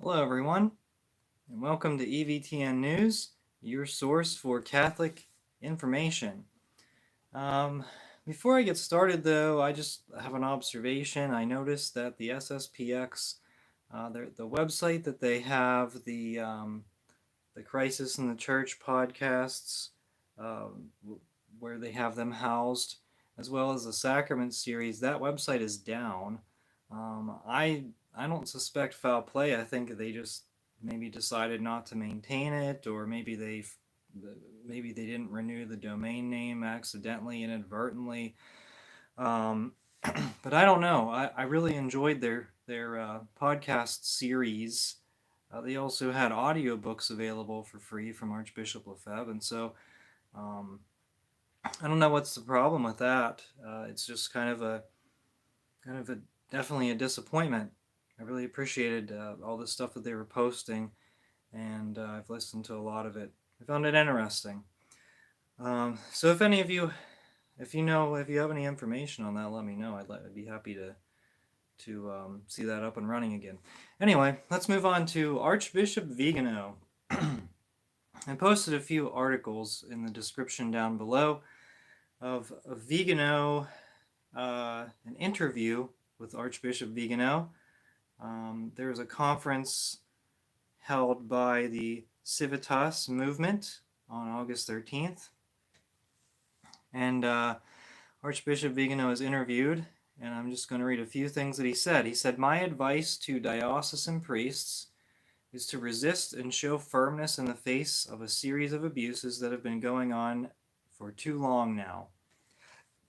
Hello, everyone, and welcome to EVTN News, your source for Catholic information. Before I get started, though, I just have an observation. I noticed that the SSPX, the website that they have, the Crisis in the Church podcasts, where they have them housed, as well as the Sacrament series, that website is down. I don't suspect foul play. I think they just maybe decided not to maintain it, or maybe they didn't renew the domain name accidentally, inadvertently. But I don't know. I really enjoyed their podcast series. They also had audiobooks available for free from Archbishop Lefebvre, and so um, I don't know what's the problem with that. It's just kind of a definitely a disappointment. I really appreciated all the stuff that they were posting, and I've listened to a lot of it. I found it interesting. So if any of you, if you have any information on that, let me know. I'd be happy to see that up and running again. Anyway, let's move on to Archbishop Vigano. I posted a few articles in the description down below of Vigano, an interview with Archbishop Vigano. There was a conference held by the Civitas movement on August 13th. And Archbishop Vigano is interviewed, and I'm just going to read a few things that he said. He said, "My advice to diocesan priests is to resist and show firmness in the face of a series of abuses that have been going on for too long now.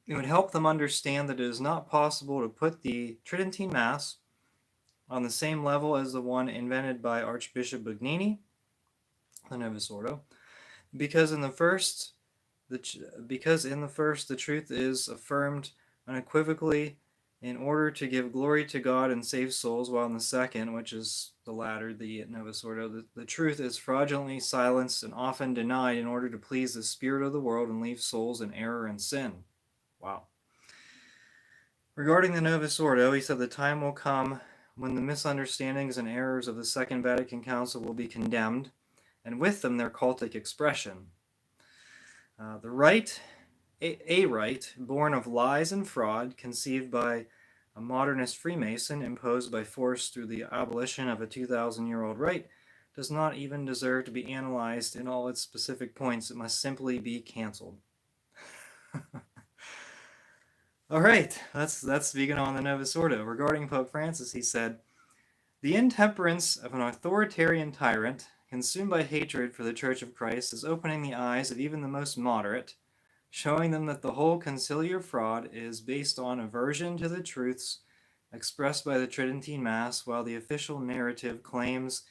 It would help them understand that it is not possible to put the Tridentine Mass on the same level as the one invented by Archbishop Bugnini, the Novus Ordo, because in the first the truth is affirmed unequivocally in order to give glory to God and save souls, while in the second, which is the latter, the Novus Ordo, the truth is fraudulently silenced and often denied in order to please the spirit of the world and leave souls in error and sin." Wow. Regarding the Novus Ordo, he said the time will come when the misunderstandings and errors of the Second Vatican Council will be condemned, and with them their cultic expression. The right, a right, born of lies and fraud, conceived by a modernist Freemason, imposed by force through the abolition of a 2,000-year-old right, does not even deserve to be analyzed in all its specific points. It must simply be canceled. All right, that's Vigano on the Novus Ordo. Regarding Pope Francis, he said, "The intemperance of an authoritarian tyrant, consumed by hatred for the Church of Christ, is opening the eyes of even the most moderate, showing them that the whole conciliar fraud is based on aversion to the truths expressed by the Tridentine Mass, while the official narrative claims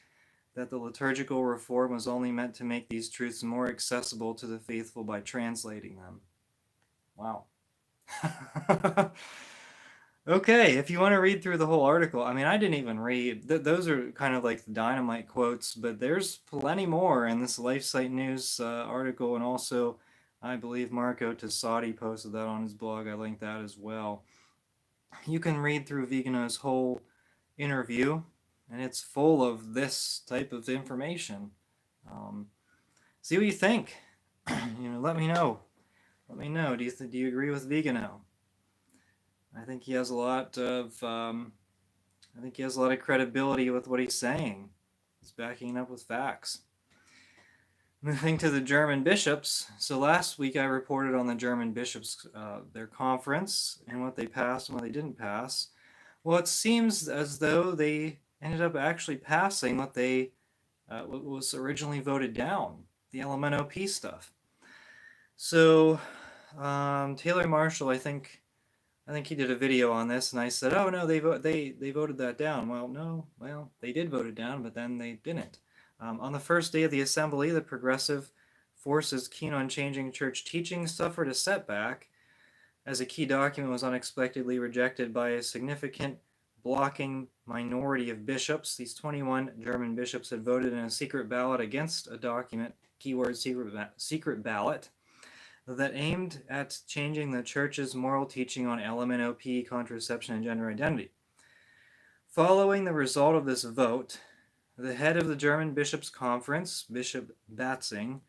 that the liturgical reform was only meant to make these truths more accessible to the faithful by translating them." Wow. Okay, if you want to read through the whole article, I mean, I didn't even read. Those are kind of like the dynamite quotes, but there's plenty more in this LifeSite News article, and also, I believe Marco Tassati posted that on his blog. I linked that as well. You can read through Vigano's whole interview, and it's full of this type of information. See what you think. Let me know. Let me know. Do you agree with Vigano? I think he has a lot of credibility with what he's saying. He's backing it up with facts. Moving to the German bishops. So last week I reported on the German bishops, their conference, and what they passed and what they didn't pass. Well, it seems as though they ended up actually passing what was originally voted down, the LMNOP stuff. So Taylor Marshall, I think he did a video on this, and I said, "Oh no, they voted that down." Well, they did vote it down, but then they didn't. On the first day of the assembly, the progressive forces keen on changing church teaching suffered a setback, as a key document was unexpectedly rejected by a significant blocking minority of bishops. These 21 German bishops had voted in a secret ballot against a document, keyword secret ballot, that aimed at changing the Church's moral teaching on LMNOP, contraception, and gender identity. Following the result of this vote, The head of the German Bishops' Conference, Bishop Batzing,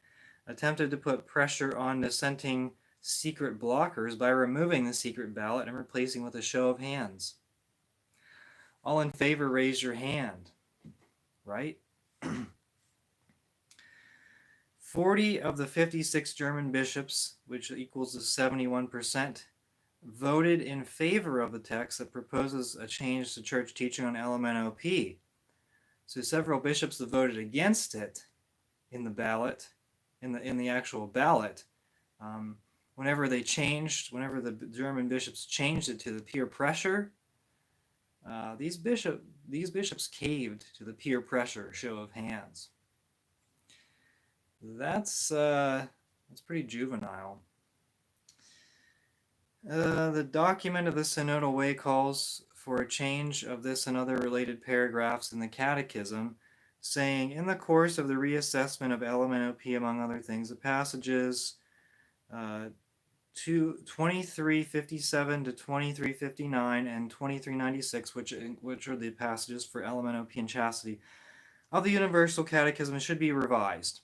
attempted to put pressure on dissenting secret blockers by removing the secret ballot and replacing with a show of hands. All in favor, raise your hand, right? 40 of the 56 German bishops, which equals to 71%, voted in favor of the text that proposes a change to church teaching on LMNOP. So several bishops that voted against it in the ballot, in the actual ballot, whenever the German bishops changed it to the peer pressure, these bishops caved to the peer pressure show of hands. That's pretty juvenile. The document of the Synodal Way calls for a change of this and other related paragraphs in the Catechism, saying, in the course of the reassessment of LMNOP, among other things, the passages 2357 to 2359 and 2396, which are the passages for LMNOP and chastity, of the Universal Catechism should be revised.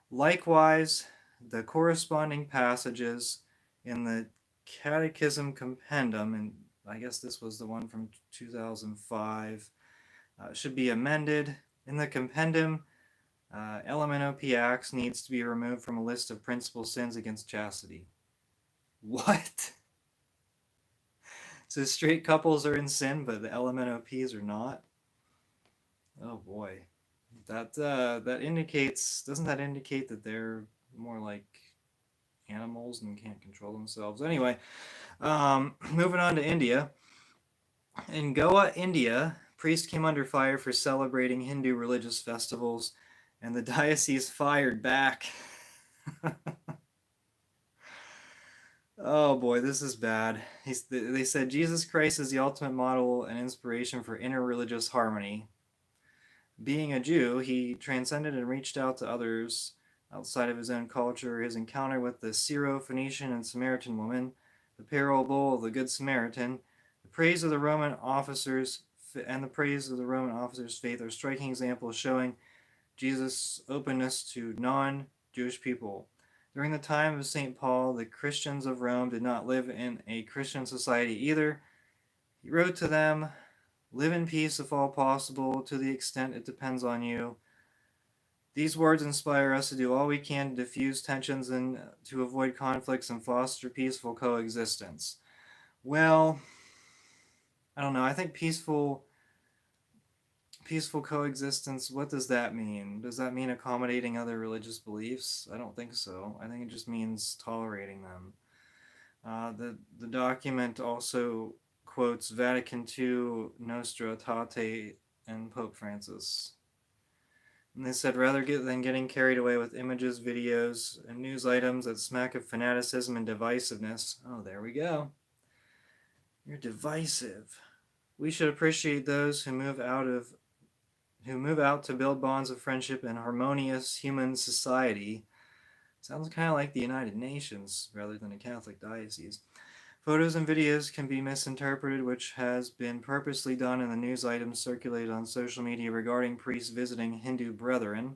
Likewise, the corresponding passages in the Catechism Compendium, and I guess this was the one from 2005, should be amended. In the Compendium, LMNOP Acts needs to be removed from a list of principal sins against chastity. What? So straight couples are in sin, but the LMNOPs are not? Oh boy. That indicates, doesn't that indicate that they're more like animals and can't control themselves? Anyway, moving on to India. In Goa, India, priests came under fire for celebrating Hindu religious festivals, and the diocese fired back. Oh boy, this is bad. They said Jesus Christ is the ultimate model and inspiration for interreligious harmony. Being a Jew, he transcended and reached out to others outside of his own culture. His encounter with the Syro-Phoenician and Samaritan woman, the parable of the Good Samaritan, the praise of the Roman officers, and the praise of the Roman officers' faith are striking examples showing Jesus' openness to non-Jewish people. During the time of St. Paul, the Christians of Rome did not live in a Christian society either. He wrote to them, live in peace if all possible, to the extent it depends on you. These words inspire us to do all we can to diffuse tensions and to avoid conflicts and foster peaceful coexistence. Well, I don't know. I think peaceful coexistence, what does that mean? Does that mean accommodating other religious beliefs? I don't think so. I think it just means tolerating them. The document also quotes Vatican II, Nostra Aetate, and Pope Francis. And they said, rather than getting carried away with images, videos, and news items that smack of fanaticism and divisiveness, oh, there we go. You're divisive. We should appreciate those who move out to build bonds of friendship and harmonious human society. Sounds kind of like the United Nations rather than a Catholic diocese. Photos and videos can be misinterpreted, which has been purposely done in the news items circulated on social media regarding priests visiting Hindu brethren.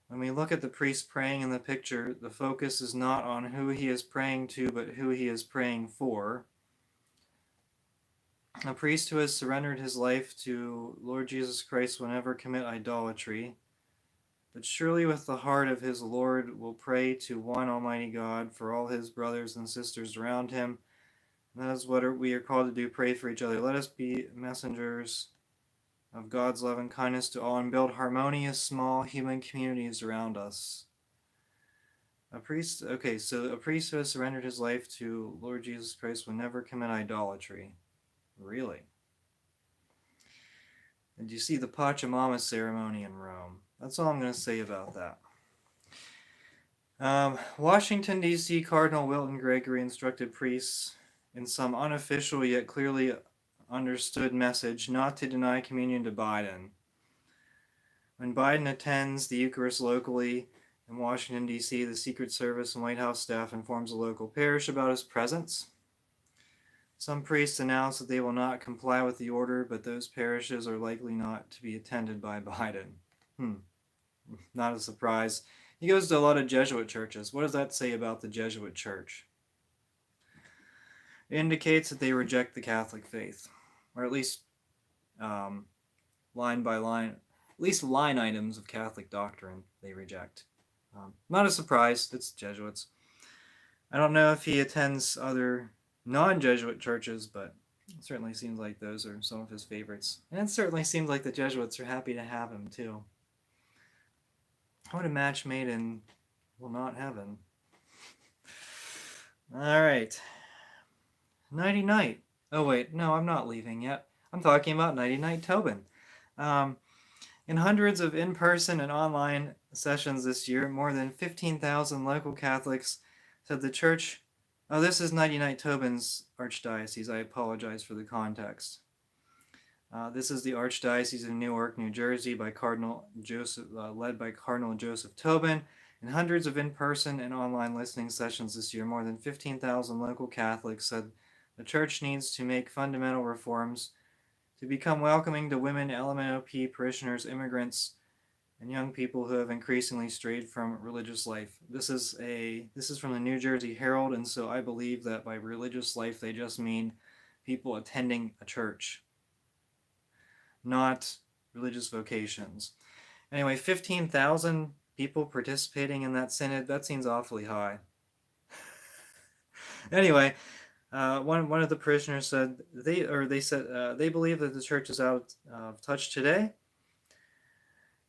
When we look at the priest praying in the picture, the focus is not on who he is praying to, but who he is praying for. A priest who has surrendered his life to Lord Jesus Christ will never commit idolatry, but surely with the heart of his Lord will pray to one Almighty God for all his brothers and sisters around him. And that is what we are called to do, pray for each other. Let us be messengers of God's love and kindness to all and build harmonious small human communities around us. A priest who has surrendered his life to Lord Jesus Christ will never commit idolatry. Really? Did you see the Pachamama ceremony in Rome? That's all I'm going to say about that. Washington, D.C. Cardinal Wilton Gregory instructed priests in some unofficial yet clearly understood message not to deny communion to Biden. When Biden attends the Eucharist locally in Washington, D.C., the Secret Service and White House staff informs the local parish about his presence. Some priests announced that they will not comply with the order, but those parishes are likely not to be attended by Biden. Hmm, not a surprise. He goes to a lot of Jesuit churches. What does that say about the Jesuit church? It indicates that they reject the Catholic faith, or at least um, line by line, at least line items of Catholic doctrine they reject. Not a surprise, it's Jesuits. I don't know if he attends other non Jesuit churches, but it certainly seems like those are some of his favorites. And it certainly seems like the Jesuits are happy to have him, too. What a match made in, well, not heaven. Alright. Nighty night. Oh, wait, no, I'm not leaving yet. I'm talking about Nighty Night Tobin. Um, in hundreds of in person and online sessions this year, more than 15,000 local Catholics said the church. Oh, this is Nighty Night Tobin's archdiocese. I apologize for the context. This is the Archdiocese of Newark, New Jersey, by Cardinal Joseph, led by Cardinal Joseph Tobin. In hundreds of in-person and online listening sessions this year, more than 15,000 local Catholics said the Church needs to make fundamental reforms to become welcoming to women, LMNOP parishioners, immigrants, and young people who have increasingly strayed from religious life. This is from the New Jersey Herald, and so I believe that by religious life they just mean people attending a church, not religious vocations. Anyway, 15,000 people participating in that synod, that seems awfully high. Anyway, one of the parishioners said they believe that the church is out of touch today.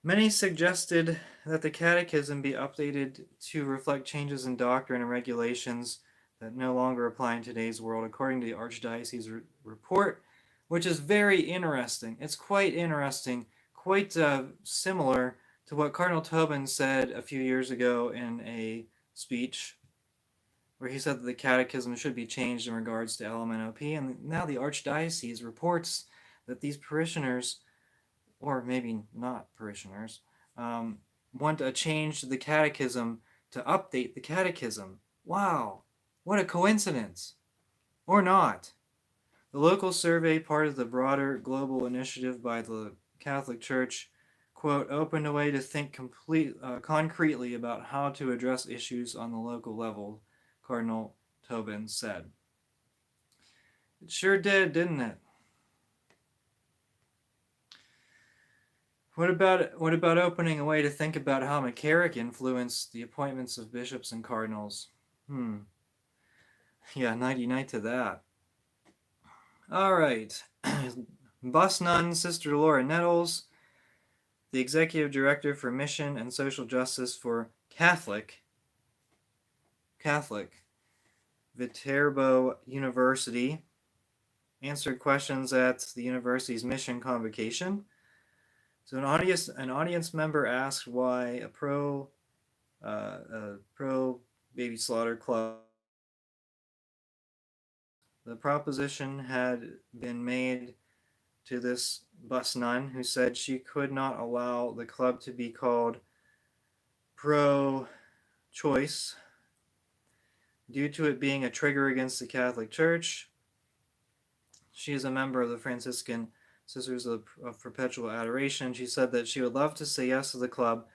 Many suggested that the catechism be updated to reflect changes in doctrine and regulations that no longer apply in today's world, according to the Archdiocese report, which is very interesting. It's quite interesting, quite similar to what Cardinal Tobin said a few years ago in a speech where he said that the catechism should be changed in regards to LMNOP, and now the Archdiocese reports that these parishioners, or maybe not parishioners, want a change to the catechism to update the catechism. Wow, what a coincidence. Or not. The local survey, part of the broader global initiative by the Catholic Church, quote, opened a way to think concretely about how to address issues on the local level, Cardinal Tobin said. It sure did, didn't it? What about opening a way to think about how McCarrick influenced the appointments of bishops and cardinals? Yeah, nighty night to that. All right. Bus nun Sister Laura Nettles, the executive director for Mission and Social Justice for Catholic Viterbo University, answered questions at the university's mission convocation. So an audience member asked why a pro baby slaughter club. The proposition had been made to this bus nun, who said she could not allow the club to be called pro-choice due to it being a trigger against the Catholic Church. She is a member of the Franciscan Sisters of Perpetual Adoration. She said that she would love to say yes to the club,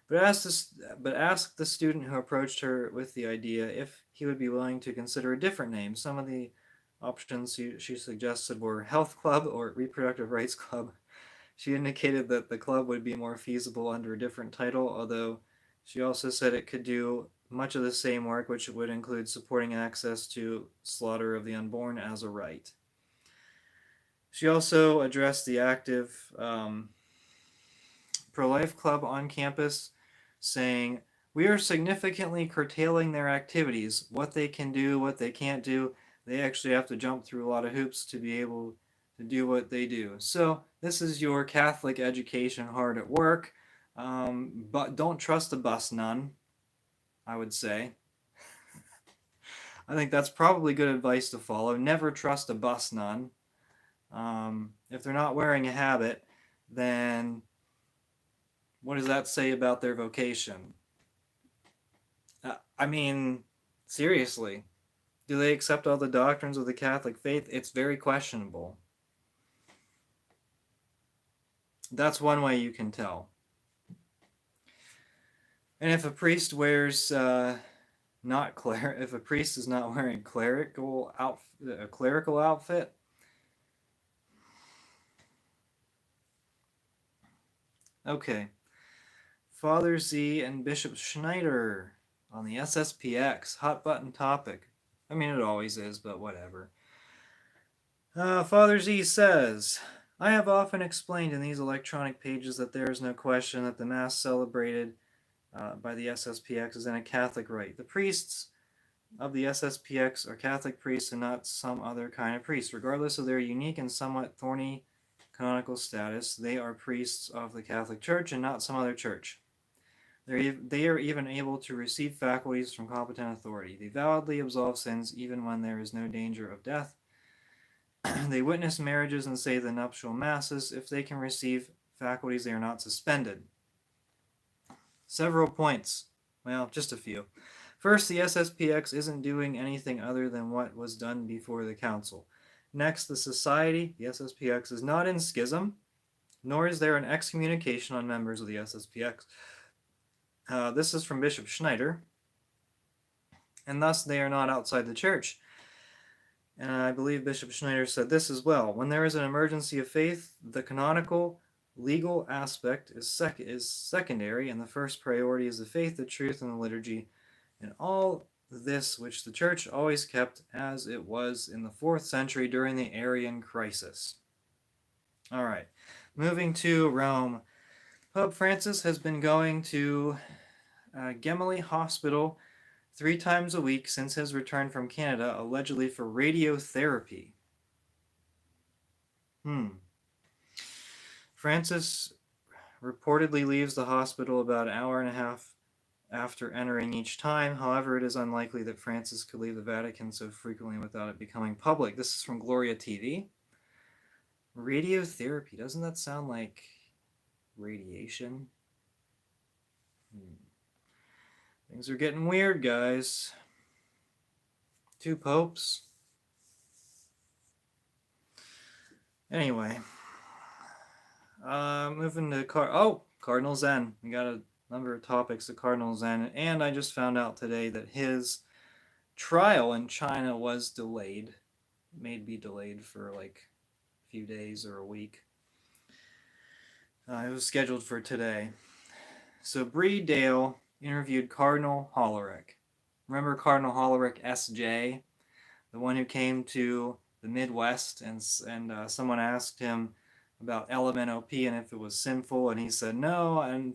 but asked the student who approached her with the idea if he would be willing to consider a different name. Some of the options she suggested were Health Club or Reproductive Rights Club. She indicated that the club would be more feasible under a different title, although she also said it could do much of the same work, which would include supporting access to slaughter of the unborn as a right. She also addressed the active pro-life club on campus, saying, "We are significantly curtailing their activities, what they can do, what they can't do. They actually have to jump through a lot of hoops to be able to do what they do." So this is your Catholic education hard at work, but don't trust a bus nun, I would say. I think that's probably good advice to follow. Never trust a bus nun. If they're not wearing a habit, then what does that say about their vocation? I mean, seriously. Do they accept all the doctrines of the Catholic faith? It's very questionable. That's one way you can tell. And if a priest wears if a priest is not wearing a clerical outfit, okay. Father Z and Bishop Schneider on the SSPX, hot button topic. I mean, it always is, but whatever. Father Z says, I have often explained in these electronic pages that there is no question that the Mass celebrated by the SSPX is in a Catholic rite. The priests of the SSPX are Catholic priests and not some other kind of priests. Regardless of their unique and somewhat thorny canonical status, they are priests of the Catholic Church and not some other church. They are even able to receive faculties from competent authority. They validly absolve sins even when there is no danger of death. They witness marriages and say the nuptial masses. If they can receive faculties, they are not suspended. Several points. Well, just a few. First, the SSPX isn't doing anything other than what was done before the council. Next, the society, the SSPX, is not in schism, nor is there an excommunication on members of the SSPX. This is from Bishop Schneider, and thus they are not outside the church. And I believe Bishop Schneider said this as well. When there is an emergency of faith, the canonical legal aspect is secondary, and the first priority is the faith, the truth, and the liturgy, and all this which the church always kept as it was in the 4th century during the Arian crisis. All right, moving to Rome. Pope Francis has been going to Gemelli Hospital 3 times a week since his return from Canada, allegedly for radiotherapy. Francis reportedly leaves the hospital about an hour and a half after entering each time. However, it is unlikely that Francis could leave the Vatican so frequently without it becoming public. This is from Gloria TV. Radiotherapy, doesn't that sound like radiation? Things are getting weird, guys. 2 popes. Anyway, moving to Cardinal Zen. We got a number of topics of Cardinal Zen, and I just found out today that his trial in China was delayed. It may be delayed for like a few days or a week. It was scheduled for today. So Bree Dale interviewed Cardinal Hollerich. Remember Cardinal Hollerich, SJ, the one who came to the Midwest, and someone asked him about LMNOP and if it was sinful, and he said no, and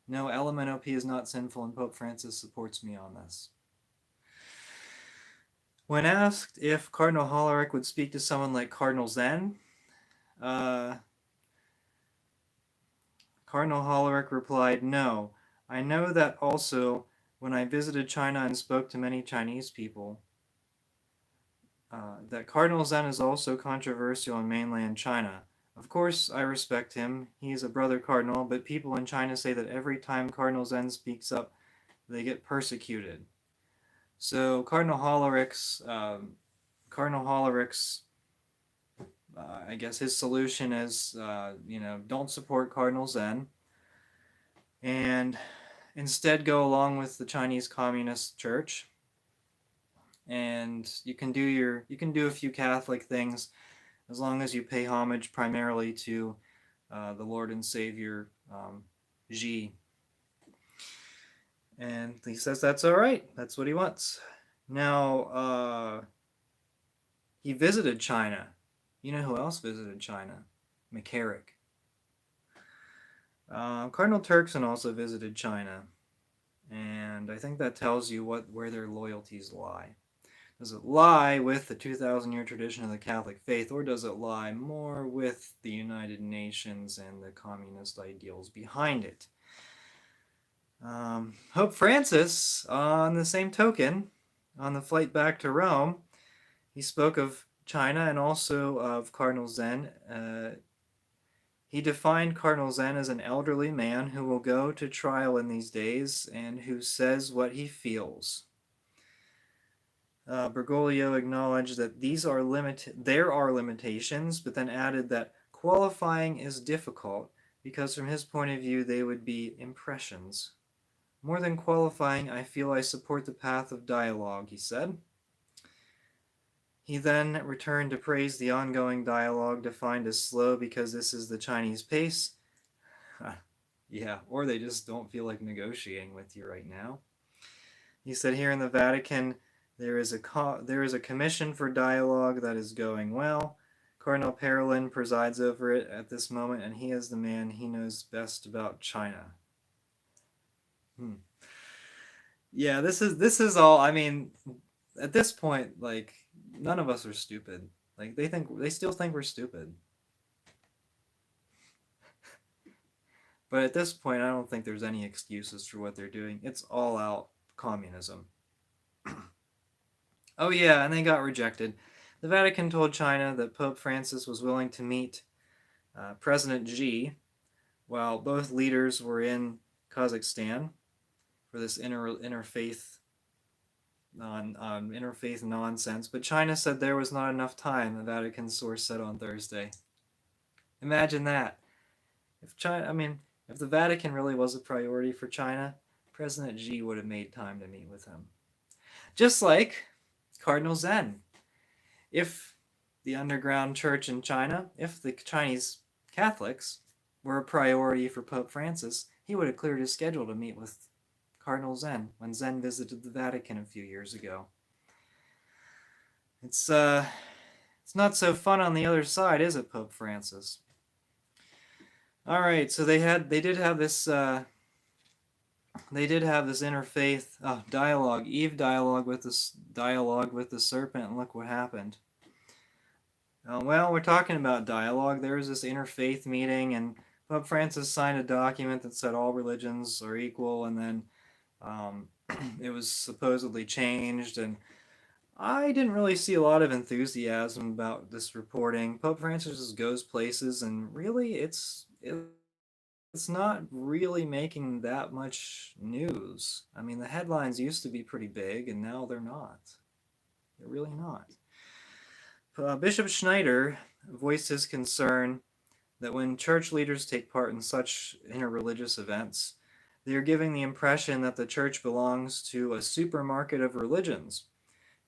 no, LMNOP is not sinful, and Pope Francis supports me on this. When asked if Cardinal Hollerich would speak to someone like Cardinal Zen, Cardinal Hollerich replied, no. I know that also when I visited China and spoke to many Chinese people, that Cardinal Zen is also controversial in mainland China. Of course, I respect him. He is a brother cardinal, but people in China say that every time Cardinal Zen speaks up, they get persecuted. So Cardinal Hollerich's, I guess his solution is, don't support Cardinal Zen, and instead go along with the Chinese Communist Church. And you can do a few Catholic things as long as you pay homage primarily to the Lord and Savior Xi. And he says that's all right. That's what he wants. Now, he visited China. You know who else visited China? McCarrick. Cardinal Turkson also visited China. And I think that tells you where their loyalties lie. Does it lie with the 2,000-year tradition of the Catholic faith, or does it lie more with the United Nations and the communist ideals behind it? Pope Francis, on the same token, on the flight back to Rome, he spoke of China and also of Cardinal Zen. He defined Cardinal Zen as an elderly man who will go to trial in these days and who says what he feels. Bergoglio acknowledged that there are limitations, but then added that qualifying is difficult because from his point of view they would be impressions. More than qualifying, I feel I support the path of dialogue, he said. He then returned to praise the ongoing dialogue defined as slow because this is the Chinese pace. Yeah, or they just don't feel like negotiating with you right now. He said here in the Vatican, there is a commission for dialogue that is going well. Cardinal Parolin presides over it at this moment, and he is the man he knows best about China. Yeah, this is all. I mean, at this point, like none of us are stupid. Like they still think we're stupid. But at this point, I don't think there's any excuses for what they're doing. It's all out communism. Oh yeah, and they got rejected. The Vatican told China that Pope Francis was willing to meet President Xi while both leaders were in Kazakhstan for this interfaith interfaith nonsense. But China said there was not enough time. The Vatican source said on Thursday. Imagine that. If the Vatican really was a priority for China, President Xi would have made time to meet with him. Just like Cardinal Zen. If the underground church in China, if the Chinese Catholics were a priority for Pope Francis, he would have cleared his schedule to meet with Cardinal Zen when Zen visited the Vatican a few years ago. It's not so fun on the other side, is it, Pope Francis? All right, so they did have this interfaith dialogue, Eve dialogue with the serpent, and look what happened. Well, we're talking about dialogue. There was this interfaith meeting, and Pope Francis signed a document that said all religions are equal, and then it was supposedly changed, and I didn't really see a lot of enthusiasm about this reporting. Pope Francis just goes places, and really, it's not really making that much news. I mean, the headlines used to be pretty big, and now they're not. They're really not. Bishop Schneider voiced his concern that when church leaders take part in such interreligious events, they are giving the impression that the church belongs to a supermarket of religions.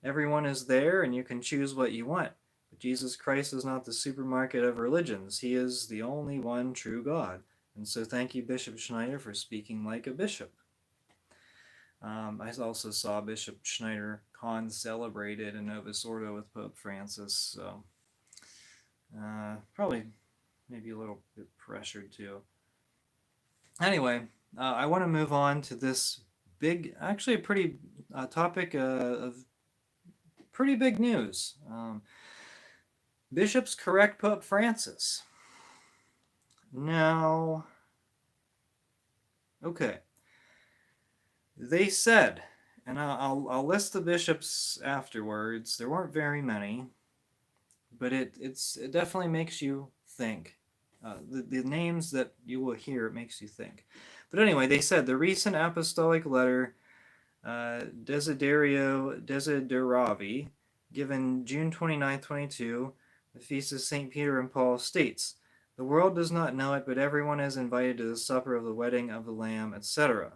Everyone is there and you can choose what you want. But Jesus Christ is not the supermarket of religions. He is the only one true God. And so thank you, Bishop Schneider, for speaking like a bishop. I also saw Bishop Schneider celebrated in Novus Ordo with Pope Francis. So probably maybe a little bit pressured too. Anyway, I want to move on to this big, actually a pretty topic of pretty big news. Bishops correct Pope Francis. Now, okay. They said, and I'll list the bishops afterwards. There weren't very many, but it definitely makes you think. The names that you will hear, it makes you think. But anyway, they said the recent apostolic letter, Desideravi, given June 29, 22, the feast of St. Peter and Paul, states, the world does not know it, but everyone is invited to the supper of the wedding of the Lamb, etc.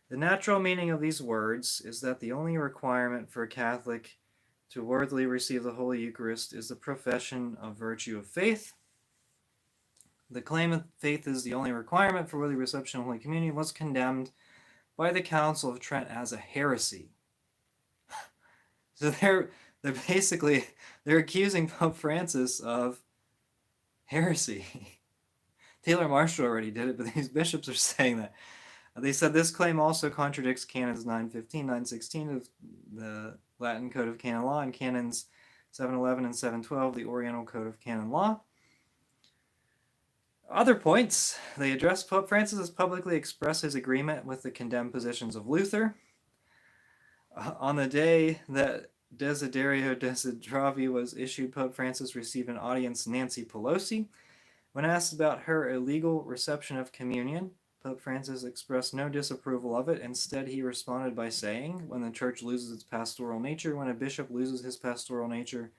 The natural meaning of these words is that the only requirement for a Catholic to worthily receive the Holy Eucharist is the profession of virtue of faith. The claim that faith is the only requirement for worthy reception of Holy Communion was condemned by the Council of Trent as a heresy. So they're accusing Pope Francis of heresy. Taylor Marshall already did it, but these bishops are saying that. They said this claim also contradicts Canons 915, 916 of the Latin Code of Canon Law and Canons 711 and 712, the Oriental Code of Canon Law. Other points, they address Pope Francis as publicly expressed his agreement with the condemned positions of Luther. On the day that Desideravi was issued, Pope Francis received an audience Nancy Pelosi. When asked about her illegal reception of communion, Pope Francis expressed no disapproval of it. Instead, he responded by saying, when the church loses its pastoral nature, when a bishop loses his pastoral nature,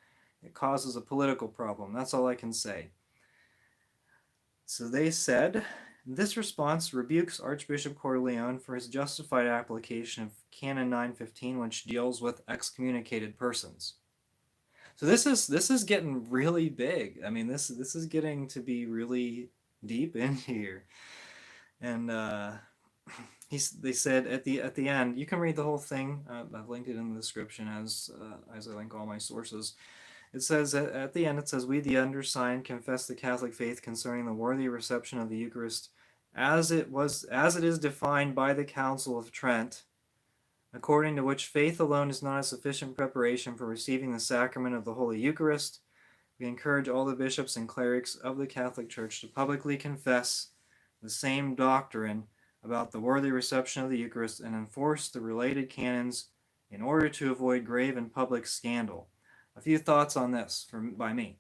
it causes a political problem. That's all I can say. So they said, this response rebukes Archbishop Corleone for his justified application of Canon 915, which deals with excommunicated persons. So this is getting really big. I mean, this is getting to be really deep in here. And they said at the end, you can read the whole thing. I've linked it in the description as I link all my sources. It says at the end, it says, we the undersigned confess the Catholic faith concerning the worthy reception of the Eucharist as it is defined by the Council of Trent, according to which faith alone is not a sufficient preparation for receiving the sacrament of the Holy Eucharist. We encourage all the bishops and clerics of the Catholic Church to publicly confess the same doctrine about the worthy reception of the Eucharist and enforce the related canons in order to avoid grave and public scandal. A few thoughts on this by me.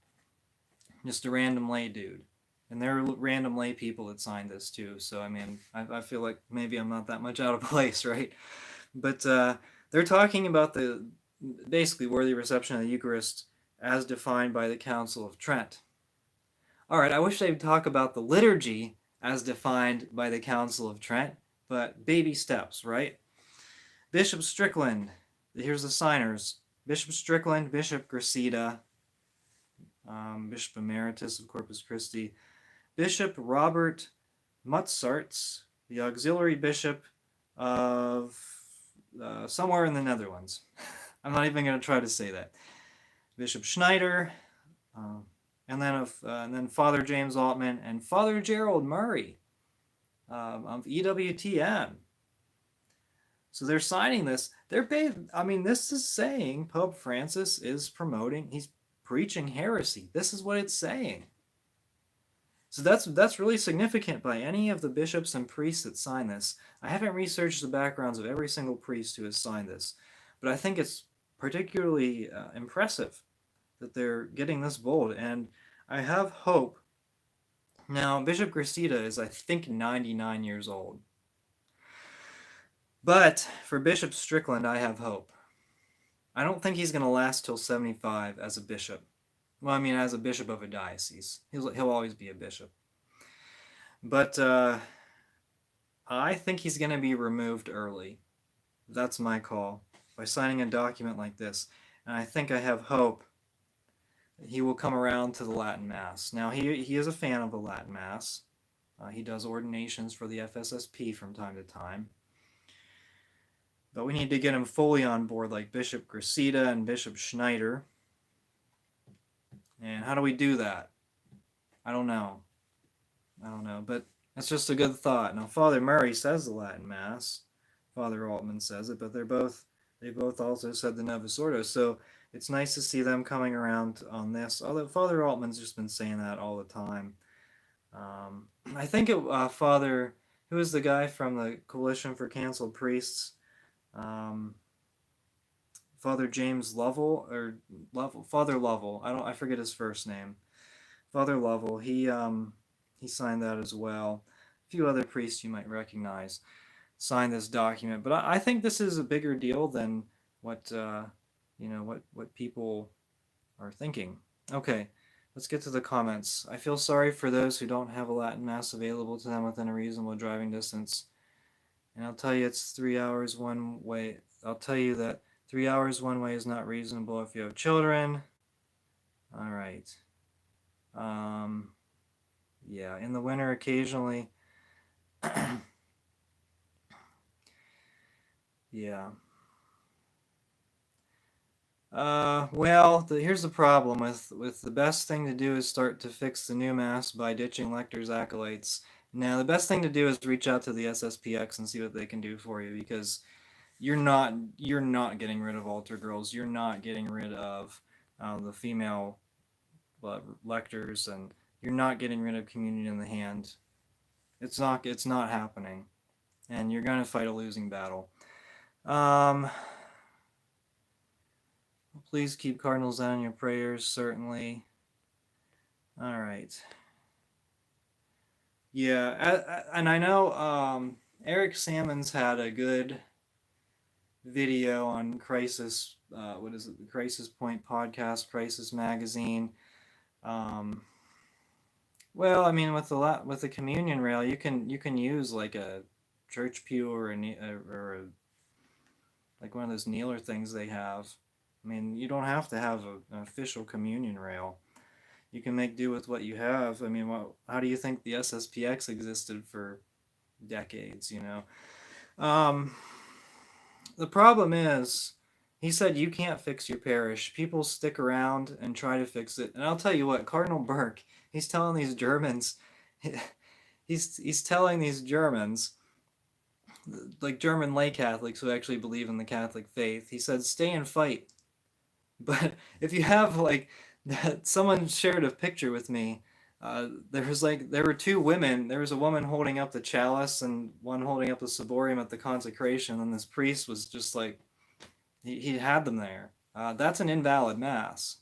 Just a random lay dude. And there are random lay people that signed this too. So, I mean, I feel like maybe I'm not that much out of place, right? But they're talking about the basically worthy reception of the Eucharist as defined by the Council of Trent. All right, I wish they'd talk about the liturgy as defined by the Council of Trent, but baby steps, right? Bishop Strickland, here's the signers. Bishop Strickland, Bishop Gracida, Bishop Emeritus of Corpus Christi, Bishop Robert Mutsarts, the auxiliary bishop of somewhere in the Netherlands. I'm not even going to try to say that. Bishop Schneider, and then Father James Altman and Father Gerald Murray of EWTN. So they're signing this. This is saying Pope Francis is he's preaching heresy. This is what it's saying. So that's really significant by any of the bishops and priests that sign this. I haven't researched the backgrounds of every single priest who has signed this, but I think it's particularly impressive that they're getting this bold, and I have hope. Now, Bishop Gracida is, I think, 99 years old. But for Bishop Strickland, I have hope. I don't think he's going to last till 75 as a bishop. Well, I mean, as a bishop of a diocese. He'll always be a bishop. But I think he's going to be removed early. That's my call. By signing a document like this. And I think I have hope that he will come around to the Latin Mass. Now, he is a fan of the Latin Mass. He does ordinations for the FSSP from time to time. But we need to get him fully on board, like Bishop Gracida and Bishop Schneider. And how do we do that? I don't know, but that's just a good thought. Now, Father Murray says the Latin Mass. Father Altman says it, but they both also said the Novus Ordo. So it's nice to see them coming around on this. Although Father Altman's just been saying that all the time. I think Father, who is the guy from the Coalition for Canceled Priests? Father James Lovell Father Lovell. I forget his first name. Father Lovell. He signed that as well. A few other priests you might recognize signed this document, but I think this is a bigger deal than what what people are thinking. Okay, let's get to the comments. I feel sorry for those who don't have a Latin Mass available to them within a reasonable driving distance. And I'll tell you it's 3 hours one way. I'll tell you that 3 hours one way is not reasonable if you have children. All right. Yeah, in the winter occasionally. Yeah. Well, here's the problem with the best thing to do is start to fix the new Mass by ditching Lector's acolytes. Now, the best thing to do is reach out to the SSPX and see what they can do for you, because you're not getting rid of altar girls. You're not getting rid of the female lectors, and you're not getting rid of communion in the hand. It's not happening, and you're going to fight a losing battle. Please keep Cardinal Zen in your prayers, certainly. All right. Yeah, and I know Eric Salmon's had a good video on Crisis. What is it? The Crisis Point podcast, Crisis Magazine. Um, well, I mean, with the communion rail, you can use like a church pew or like one of those kneeler things they have. I mean, you don't have to have an official communion rail. You can make do with what you have. I mean, how do you think the SSPX existed for decades? Um, the problem is, he said you can't fix your parish. People stick around and try to fix it. And I'll tell you what, Cardinal Burke, he's telling these Germans, he's telling these Germans, like German lay Catholics who actually believe in the Catholic faith, he said, stay and fight. But if you have like that, someone shared a picture with me. There were two women. There was a woman holding up the chalice and one holding up the ciborium at the consecration, and this priest was just like he had them there. That's an invalid mass.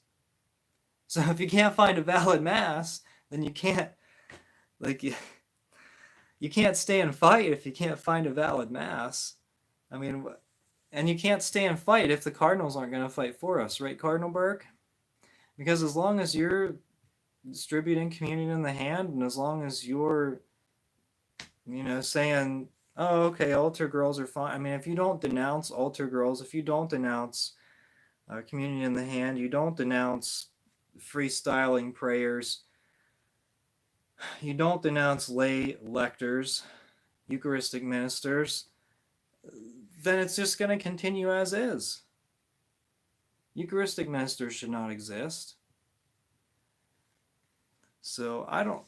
So if you can't find a valid mass, then you can't like you can't stay and fight if you can't find a valid mass. I mean, and you can't stay and fight if the Cardinals aren't going to fight for us, right, Cardinal Burke? Because as long as you're distributing communion in the hand, and as long as you're, saying, oh, okay, altar girls are fine. I mean, if you don't denounce altar girls, if you don't denounce communion in the hand, you don't denounce freestyling prayers, you don't denounce lay lectors, Eucharistic ministers, then it's just going to continue as is. Eucharistic ministers should not exist. So I don't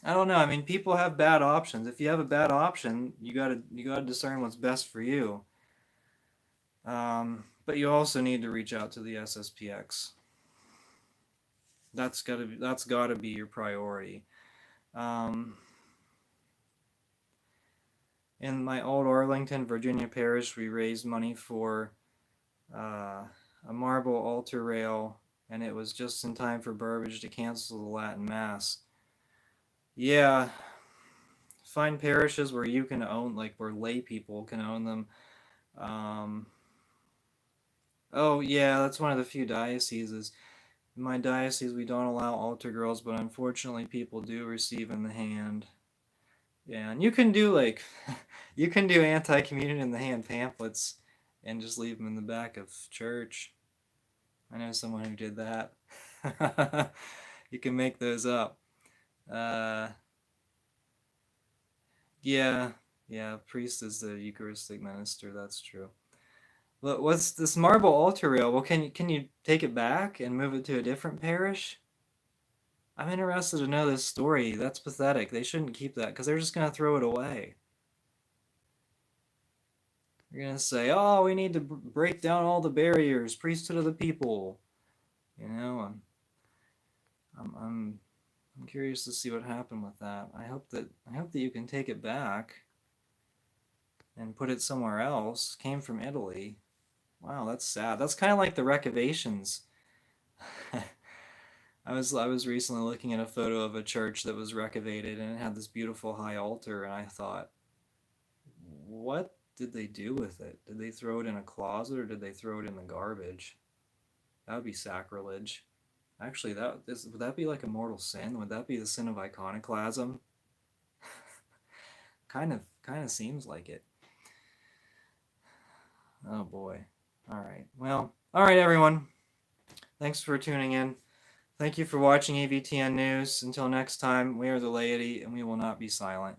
know. I mean, people have bad options. If you have a bad option, you gotta discern what's best for you. But you also need to reach out to the SSPX. That's gotta be your priority. In my old Arlington, Virginia parish, we raised money for a marble altar rail, and it was just in time for Burbage to cancel the Latin Mass. Yeah, find parishes where you can own, like where lay people can own them. Oh yeah, that's one of the few dioceses. In my diocese, we don't allow altar girls, but unfortunately, people do receive in the hand. Yeah, and you can do like, you can do anti-communion in the hand pamphlets, and just leave them in the back of church. I know someone who did that. You can make those up. Yeah, priest is the Eucharistic minister. That's true. But what's this marble altar rail? Well, can you take it back and move it to a different parish? I'm interested to know this story. That's pathetic. They shouldn't keep that because they're just gonna throw it away. They're gonna say, "Oh, we need to break down all the barriers, priesthood of the people." I'm curious to see what happened with that. I hope that you can take it back and put it somewhere else. Came from Italy. Wow, that's sad. That's kind of like the Recavations. I was recently looking at a photo of a church that was recavated, and it had this beautiful high altar, and I thought, what did they do with it? Did they throw it in a closet, or did they throw it in the garbage? That would be sacrilege. Actually, would that be like a mortal sin? Would that be the sin of iconoclasm? kind of seems like it. Oh boy. All right. Well, all right, everyone. Thanks for tuning in. Thank you for watching EVTN News. Until next time, we are the laity, and we will not be silent.